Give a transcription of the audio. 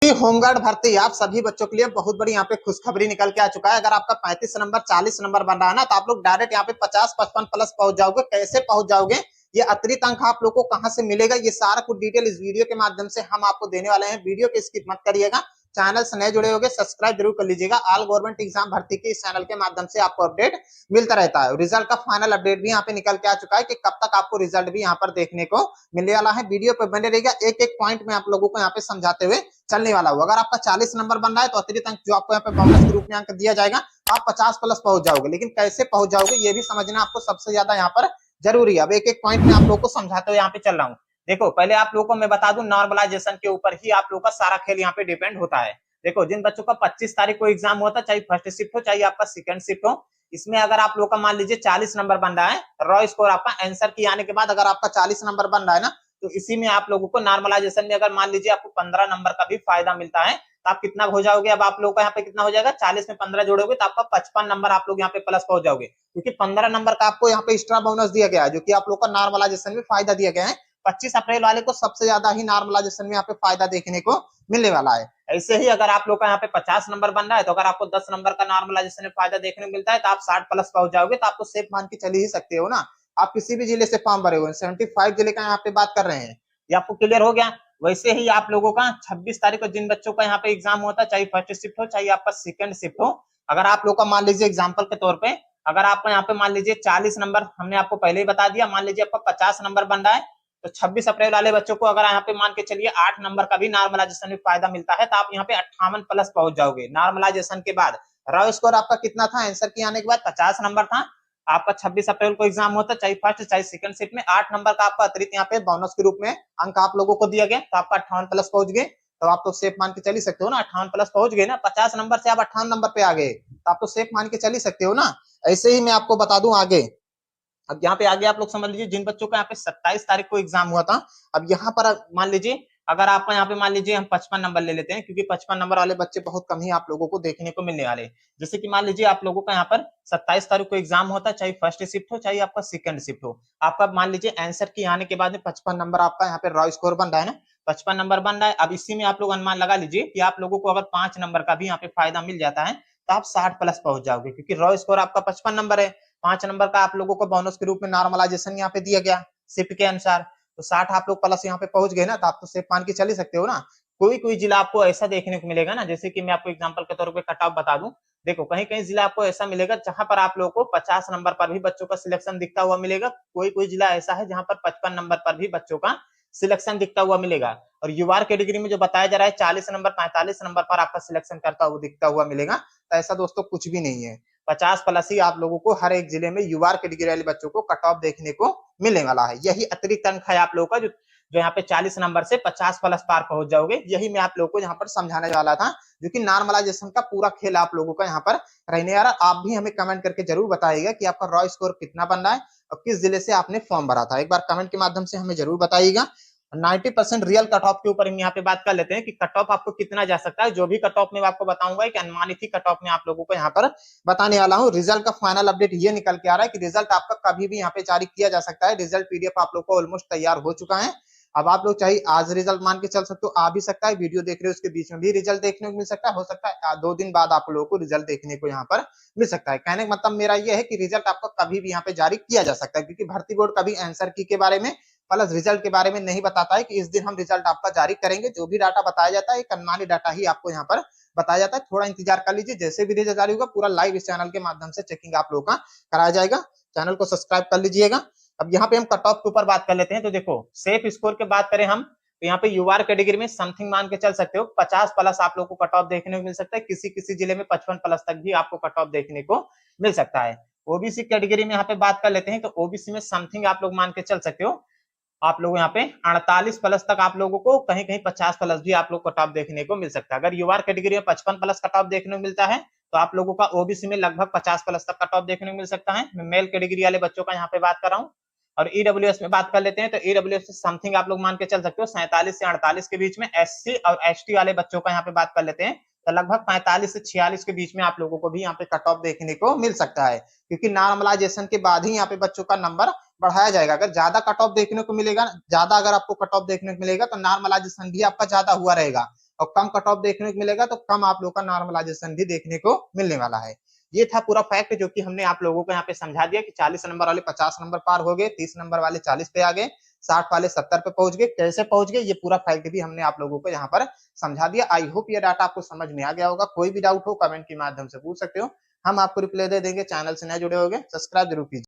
कि होमगार्ड भर्ती आप सभी बच्चों के लिए बहुत बड़ी यहाँ पे खुशखबरी निकल के आ चुका है। अगर आपका 35 नंबर 40 नंबर बन रहा है ना, तो आप लोग डायरेक्ट यहाँ पे 50-55 प्लस पहुंच जाओगे। कैसे पहुंच जाओगे, ये अतिरिक्त अंक आप लोग को कहां से मिलेगा, ये सारा कुछ डिटेल इस वीडियो के माध्यम से हम आपको देने वाले हैं। वीडियो को स्किप मत करिएगा। चैनल से नए जुड़े होंगे सब्सक्राइब जरूर कर लीजिएगा। ऑल गवर्नमेंट एग्जाम भर्ती के इस चैनल के माध्यम से आपको अपडेट मिलता रहता है। रिजल्ट का फाइनल अपडेट भी यहाँ पे निकल के आ चुका है कि कब तक आपको रिजल्ट भी यहाँ पर देखने को मिलने वाला है। वीडियो पे बने रहेगा, एक एक पॉइंट में आप लोगों को यहाँ पे समझाते हुए चलने वाला हुआ। अगर आपका 40 नंबर बन रहा है तो अतिरिक्त अंक जो आपको यहाँ पे बोनस के रूप में अंक दिया जाएगा, तो आप 50 प्लस पहुंच जाओगे। लेकिन कैसे पहुंच जाओगे ये भी समझना आपको सबसे ज्यादा यहाँ पर जरूरी है। अब एक एक पॉइंट में आप लोगों को समझाते हुए यहाँ पे चल रहा हूँ। देखो, पहले आप लोगों को मैं बता दूं, नॉर्मलाइजेशन के ऊपर ही आप लोगों का सारा खेल यहाँ पे डिपेंड होता है। देखो, जिन बच्चों का 25 तारीख को एग्जाम होता है, चाहे फर्स्ट शिफ्ट हो चाहे आपका सेकंड शिफ्ट हो, इसमें अगर आप लोग का मान लीजिए 40 नंबर बन रहा है, रॉ स्कोर आपका आंसर की आने के बाद अगर आपका 40 नंबर बन रहा है ना, तो इसी में आप लोगों को नॉर्मलाइजेशन में अगर मान लीजिए आपको 15 नंबर का भी फायदा मिलता है, तो आप कितना हो जाओगे। अब आप लोगों का यहाँ पे कितना हो जाएगा, 40 में 15 जोड़ोगे तो आपका 55 नंबर आप लोग यहाँ पे प्लस पहुंच जाओगे। क्योंकि 15 नंबर का आपको यहाँ पे एक्स्ट्रा बोनस दिया गया है, जो कि आप लोग का नॉर्मलाइजेशन में फायदा दिया गया है। 25 अप्रैल वाले को सबसे ज्यादा ही नॉर्मलाइजेशन में यहाँ पे फायदा देखने को मिलने वाला है। ऐसे ही अगर आप लोग का यहाँ पे 50 नंबर बन रहा है, तो अगर आपको 10 नंबर का नॉर्मलाइजेशन में फायदा देखने को मिलता है, तो आप 60 प्लस पहुंच जाओगे। तो आपको सेफ मान के चल ही सकते हो ना। आप किसी भी जिले से फॉर्म भरे हुए 75 जिले का यहाँ पे बात कर रहे हैं, ये आपको क्लियर हो गया। वैसे ही आप लोगों का 26 तारीख को जिन बच्चों का यहाँ पे एग्जाम होता है, चाहे फर्स्ट शिफ्ट हो चाहे आपका सेकंड शिफ्ट हो, अगर आप लोग का मान लीजिए एग्जाम्पल के तौर पे, अगर आपका यहाँ पे मान लीजिए 40 नंबर, हमने आपको पहले ही बता दिया, मान लीजिए आपका 50 नंबर बन रहा है, तो 26 अप्रैल वाले बच्चों को अगर यहाँ पे मान के चलिए 8 नंबर का भी नॉर्मलाइजेशन में फायदा मिलता है, तो आप यहाँ पे 58 प्लस पहुंच जाओगे नॉर्मलाइजेशन के बाद। रॉ स्कोर आपका कितना था आंसर की आने के बाद, 50 नंबर था। आपका 26 अप्रैल को एग्जाम होता है, चाहे फर्स्ट चाहे सेकंड शिफ्ट में, 8 नंबर का आपका अतिरिक्त यहाँ पे बोनस के रूप में अंक आप लोगों को दिया गया, तो आपका 58 प्लस पहुंच गए। तो आप तो सेफ मान के चल ही सकते हो ना, 58 प्लस पहुंच गए ना। 50 नंबर से आप 58 नंबर पे आ गए, तो आप तो सेफ मान के चल ही सकते हो ना। ऐसे ही मैं आपको बता दूं आगे। अब यहाँ पे आगे आप लोग समझ लीजिए, जिन बच्चों का यहाँ पे 27 तारीख को एग्जाम हुआ था, अब यहाँ पर मान लीजिए अगर आपका यहाँ पे मान लीजिए हम 55 नंबर ले लेते हैं, क्योंकि 55 नंबर वाले बच्चे बहुत कम ही आप लोगों को देखने को मिलने वाले। जैसे कि मान लीजिए आप लोगों का यहाँ पर 27 तारीख को एग्जाम होता है, चाहे फर्स्ट शिफ्ट हो चाहे आपका सेकंड शिफ्ट हो, आपका मान लीजिए आंसर की आने के बाद में 55 नंबर आपका यहाँ पे रॉ स्कोर बन रहा है ना, 55 नंबर बन रहा है। अब इसी में आप लोग अनुमान लगा लीजिए कि आप लोगों को अगर 5 नंबर का भी यहाँ पे फायदा मिल जाता है, तो आप 60 प्लस पहुंच जाओगे, क्योंकि रॉ स्कोर आपका 55 नंबर है। 5 नंबर का आप लोगों को बोनस के रूप में नॉर्मलाइजेशन यहाँ पे दिया गया शिफ्ट के अनुसार, तो 60 आप लोग प्लस यहाँ पे पहुंच गए ना, तो आप तो सेफ मान के चल ही सकते हो ना। कोई कोई जिला आपको ऐसा देखने को मिलेगा ना, जैसे कि मैं आपको एग्जांपल के तौर पे कट ऑफ बता दूं। देखो, कहीं कहीं जिला आपको ऐसा मिलेगा जहां पर आप लोगों को 50 नंबर पर भी बच्चों का सिलेक्शन दिखता हुआ मिलेगा। कोई कोई जिला ऐसा है जहां पर 55 नंबर पर भी बच्चों का सिलेक्शन दिखता हुआ मिलेगा। और यूआर कैटेगरी में जो बताया जा रहा है 40 नंबर 45 नंबर पर आपका सिलेक्शन करता हुआ दिखता हुआ मिलेगा, तो ऐसा दोस्तों कुछ भी नहीं है। 50 प्लस ही आप लोगों को हर एक जिले में यूआर कैटेगरी वाले बच्चों को कट ऑफ देखने को मिलने वाला है। यही अतिरिक्त अंक है आप लोगों का, जो यहाँ पे 40 नंबर से 50 प्लस पार पहुंच जाओगे। यही मैं आप लोगों को यहाँ पर समझाने वाला था, जो कि नॉर्मलाइजेशन का पूरा खेल आप लोगों का यहाँ पर रहने वाला। आप भी हमें कमेंट करके जरूर बताइएगा कि आपका रॉ स्कोर कितना बन रहा है और किस जिले से आपने फॉर्म भरा था। एक बार कमेंट के माध्यम से हमें जरूर बताइएगा। 90% रियल कट ऑफ के ऊपर हम यहाँ पे बात कर लेते हैं कि कट ऑफ आपको कितना जा सकता है। जो भी कट ऑफ में आपको बताऊंगा कि अनुमानित ही कट ऑफ में आप लोगों को यहाँ पर बताने वाला हूँ। रिजल्ट का फाइनल अपडेट ये निकल के आ रहा है कि रिजल्ट आपका कभी भी यहाँ पे जारी किया जा सकता है। रिजल्ट पीडीएफ आप लोग को ऑलमोस्ट तैयार हो चुका है। अब आप लोग चाहे आज रिजल्ट मान के चल सकते हो, आ भी सकता है। वीडियो देख रहे हो उसके बीच में भी रिजल्ट देखने को मिल सकता है। हो सकता है 2 दिन बाद आप लोगों को रिजल्ट देखने को यहाँ पर मिल सकता है। कहने का मतलब मेरा ये है कि रिजल्ट आपका कभी भी यहाँ पे जारी किया जा सकता है, क्योंकि भर्ती बोर्ड कभी आंसर की के बारे में प्लस रिजल्ट के बारे में नहीं बताता है कि इस दिन हम रिजल्ट आपका जारी करेंगे। जो भी डाटा बताया जाता है, एक अनुमानित डाटा ही आपको यहाँ पर बताया जाता है। थोड़ा इंतजार कर लीजिए, जैसे भी रिजल्ट जारी होगा पूरा लाइव इस चैनल के माध्यम से चेकिंग आप लोगों का कराया जाएगा। चैनल को सब्सक्राइब कर लीजिएगा। अब यहाँ पे हम कट ऑफ के ऊपर बात कर लेते हैं। तो देखो, सेफ स्कोर की बात करें हम, तो यहाँ पे यूआर कैटेगरी में समथिंग मान के चल सकते हो 50 प्लस आप लोग को कट ऑफ देखने को मिल सकता है। किसी किसी जिले में 55 प्लस तक भी आपको कट ऑफ देखने को मिल सकता है। ओबीसी कैटेगरी में यहाँ पे बात कर लेते हैं, तो ओबीसी में समथिंग आप लोग मान के चल सकते हो, आप लोग यहाँ पे 48 प्लस तक आप लोगों को कहीं कहीं 50 प्लस भी आप लोग कट ऑफ देखने को मिल सकता है। अगर यूआर कैटेगरी में 55 प्लस कट ऑफ देखने को मिलता है, तो आप लोगों का ओबीसी में लगभग 50 प्लस तक कट ऑफ देखने को मिल सकता है। मैं मेल कैटेगरी वाले बच्चों का यहाँ पे बात कर रहा हूँ। और ईडब्ल्यूएस में बात कर लेते हैं, तो ईडब्ल्यूएस में समथिंग आप लोग मान के चल सकते हो 47 से 48 के बीच में। एससी और एसटी वाले बच्चों का यहाँ पे बात कर लेते हैं, तो लगभग 45 से 46 के बीच में आप लोगों को भी यहाँ पे कट ऑफ देखने को मिल सकता है, क्योंकि नॉर्मलाइजेशन के बाद ही यहाँ पे बच्चों का नंबर बढ़ाया जाएगा। अगर ज्यादा कट ऑफ देखने को मिलेगा, ज्यादा अगर आपको कट ऑफ देखने को मिलेगा, तो नॉर्मलाइजेशन भी आपका ज्यादा हुआ रहेगा। और कम कट ऑफ देखने को मिलेगा तो कम आप लोग का नॉर्मलाइजेशन भी देखने को मिलने वाला है। ये था पूरा फैक्ट जो कि हमने आप लोगों को यहाँ पे समझा दिया कि 40 नंबर वाले 50 नंबर पार हो गए, 30 नंबर वाले 40 पे आ गए, 60 वाले 70 पे पहुंच गए, कैसे पहुंच गए ये पूरा फैक्ट भी हमने आप लोगों को यहाँ पर समझा दिया। आई होप ये डाटा आपको समझ में आ गया होगा। कोई भी डाउट हो कमेंट के माध्यम से पूछ सकते हो, हम आपको रिप्लाई दे देंगे। चैनल से नए जुड़े होंगे सब्सक्राइब जरूर कीजिए।